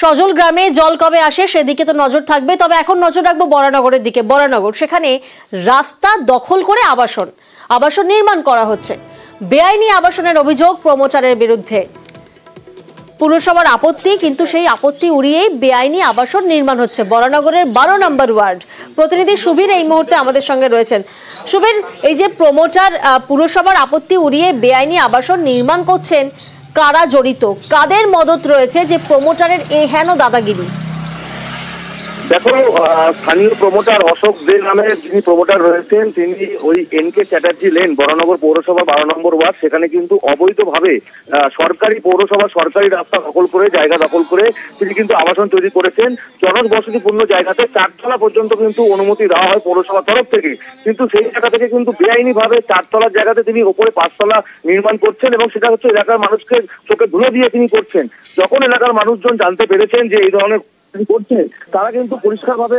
সজল গ্রামে জল কবে আসে সেদিকে তো নজর থাকবে, তবে এখন নজর রাখবো বরানগরের দিকে। বরানগর, সেখানে রাস্তা দখল করে আবাসন নির্মাণ করা হচ্ছে। বেআইনি আবাসনের অভিযোগ প্রমোটারের বিরুদ্ধে। পুরসভার আপত্তি, কিন্তু সেই আপত্তি উড়িয়েই বেআইনি আবাসন নির্মাণ হচ্ছে বরানগরের 12 নম্বর ওয়ার্ড। প্রতিনিধি সুবীর এই মুহূর্তে আমাদের সঙ্গে রয়েছেন। সুবীর, এই যে প্রমোটার পুরসভার আপত্তি উড়িয়ে বেআইনি আবাসন নির্মাণ করছেন, কারা জড়িত, কাদের মদত রয়েছে যে প্রমোটারের এই হেন দাদাগিরি? দেখো, স্থানীয় প্রমোটার অশোক দে নামে যিনি প্রমোটার রয়েছেন, তিনি ওই এনকে চ্যাটার্জি লেন বরানগর পৌরসভা 12 নম্বর ওয়ার্ড, সেখানে কিন্তু অবৈধভাবে সরকারি পৌরসভা সরকারি রাস্তা দখল করে, জায়গা দখল করে তিনি কিন্তু আবাসন তৈরি করেছেন। জনবসতিপূর্ণ জায়গাতে 4 তলা পর্যন্ত কিন্তু অনুমতি দেওয়া হয় পৌরসভার তরফ থেকে, কিন্তু সেই জায়গা থেকে কিন্তু বেআইনি ভাবে 4 তলার জায়গাতে তিনি ওপরে 5 তলা নির্মাণ করছেন, এবং সেটা হচ্ছে এলাকার মানুষকে চোখে ধুলো দিয়ে তিনি করছেন। যখন এলাকার মানুষজন জানতে পেরেছেন যে এই ধরনের করছে, তারা কিন্তু পরিষ্কারভাবে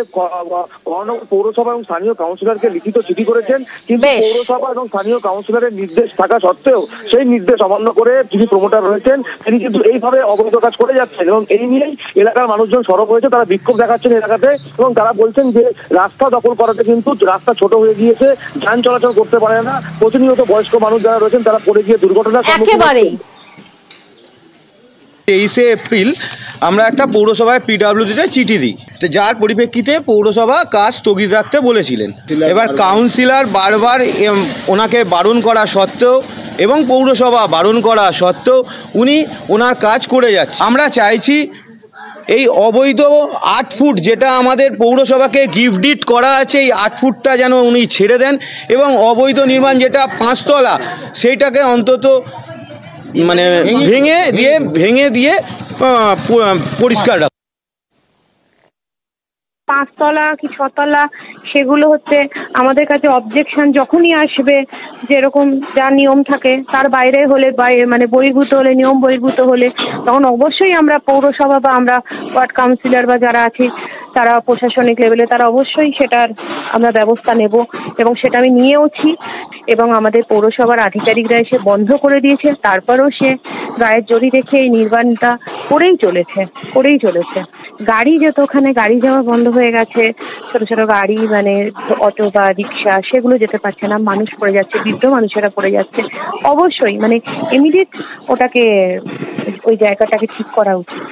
পৌরসভা এবং স্থানীয় কাউন্সিলরকে লিখিত চিঠি করেছেন, কিন্তু পৌরসভা এবং স্থানীয় কাউন্সিলরের নির্দেশ থাকা সত্ত্বেও সেই নির্দেশ অমান্য করে যিনি প্রমোটার রয়েছেন তিনি কিন্তু এইভাবে অবৈধ কাজ করে যাচ্ছেন, এবং এই নিয়েই এলাকার মানুষজন সরব হয়েছে। তারা বিক্ষোভ দেখাচ্ছেন এলাকাতে, এবং তারা বলছেন যে রাস্তা দখল করাতে কিন্তু রাস্তা ছোট হয়ে গিয়েছে, যান চলাচল করতে পারে না, প্রতিনিয়ত বয়স্ক মানুষ যারা রয়েছেন তারা পড়ে গিয়ে দুর্ঘটনার সম্মুখীন হচ্ছেন। 23 এপ্রিল আমরা একটা পৌরসভায় পিডব্লিউডিতে চিঠি দিই, যার পরিপ্রেক্ষিতে পৌরসভা কাজ স্থগিত রাখতে বলেছিলেন। এবার কাউন্সিলর বারবার ওনাকে বারণ করা সত্ত্বেও এবং পৌরসভা বারণ করা সত্ত্বেও উনি ওনার কাজ করে যাচ্ছে। আমরা চাইছি এই অবৈধ 8 ফুট যেটা আমাদের পৌরসভাকে গিফট ডিড করা আছে, এই 8 ফুটটা যেন উনি ছেড়ে দেন, এবং অবৈধ নির্মাণ যেটা 5 তলা সেইটাকে অন্তত মানে ভেঙে দিয়ে পরিষ্কার রাখা। 5 তলা কি 6 তলা সেগুলো হচ্ছে আমাদের কাছে অবজেকশন যখনই আসবে, যেরকম যা নিয়ম থাকে তার বাইরে হলে, মানে বহির্ভূত হলে, নিয়ম বহির্ভূত হলে, তখন অবশ্যই আমরা পৌরসভা বা আমরা ওয়ার্ড কাউন্সিলর বা যারা আছি তারা প্রশাসনিক লেভেলে তারা অবশ্যই সেটার আমরা ব্যবস্থা নেব, এবং সেটা আমি নিয়েওছি। এবং আমাদের পৌরসভার আধিকারিকরা এসে বন্ধ করে দিয়েছে, তারপরেও সে গায়ের জড়ি রেখে এই নির্মাণটা করেই চলেছে। গাড়ি যেত, ওখানে গাড়ি যাওয়া বন্ধ হয়ে গেছে, ছোট ছোট গাড়ি মানে অটো বা রিক্সা সেগুলো যেতে পারছে না, মানুষ পড়ে যাচ্ছে, বৃদ্ধ মানুষেরা পড়ে যাচ্ছে। অবশ্যই মানে ইমিডিয়েট ওটাকে ওই জায়গাটাকে ঠিক করা উচিত।